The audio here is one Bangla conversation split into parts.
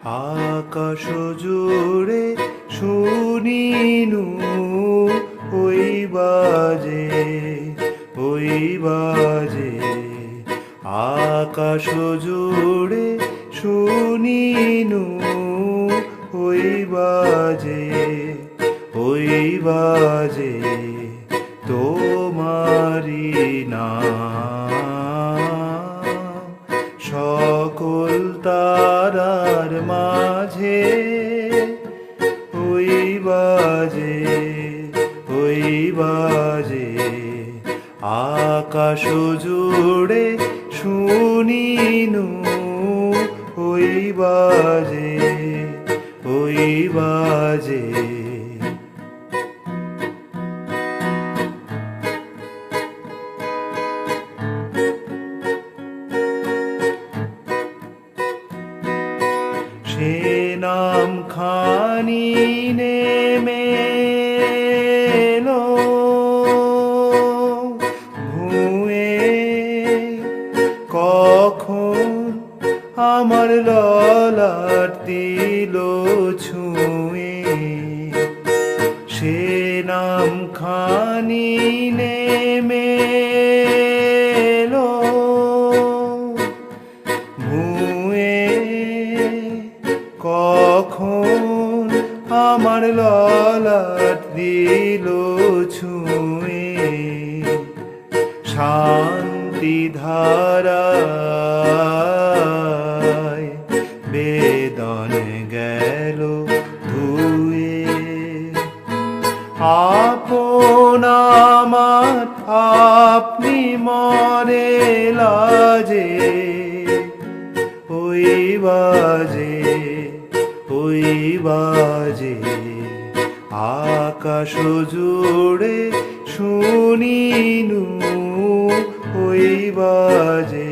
আকাশ জুড়ে শুনিনু ওই বাজে আকাশ জুড়ে শুনিনু ওই বাজে তোমারি নাম সকল তারার মাঝে ওই বাজে আকাশ জুড়ে শুনিনু ওই বাজে সে নাম খানি নেমে এলো ভুঁয়ে কখন আমার ললাট দিল ছুঁয়ে সে নাম খানি নেমে এলো ভুঁয়ে কখন আমার ললাট দিল ছুঁয়ে শান্তি ধারায় বেদন গেল ধুয়ে আপন আমার আপনি মরে লাজে ওই বাজে আকাশ জুড়ে শুনিনু ওই বাজে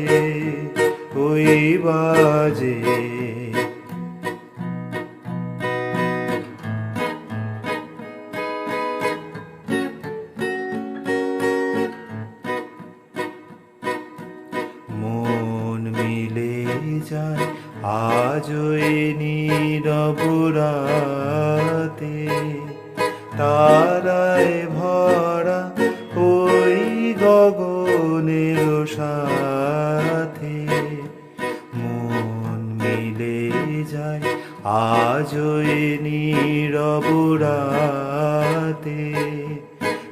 মন মিলে যায় আজই নীরব রাতে তারায় ভরা ওই গগনের সাথে মন মিলে যায় আজই নীরব রাতে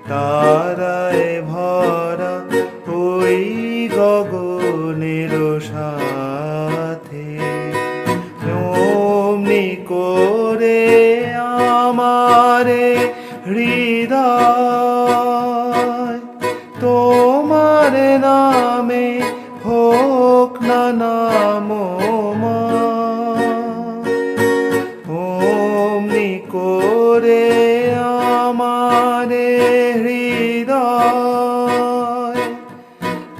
তারায় ভরা ওই গগনের সাথে অমনি করে আমারে হৃদয় তোমার নামে হোক না অমনি করে আমারে হৃদয়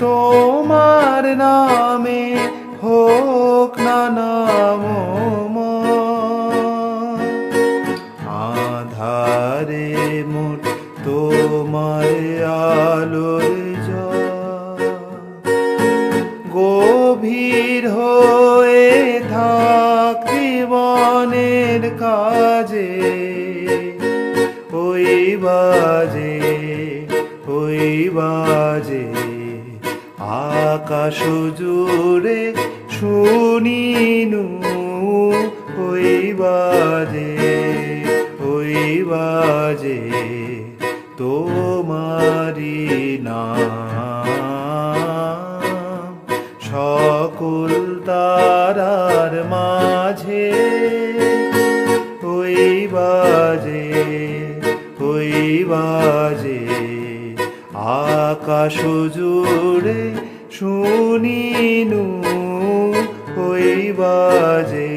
তোমার নামে হোক না আধারে মোট তোমার আলোর গভীর হয়ে থাক জীবনের কাজে ওই বাজে আকাশ জুড়ে শুনিনু ওই বাজে তোমারি নাম সকল তারার মাঝে ওই বাজে আকাশ জুড়ে শুনিনু ওই বাজে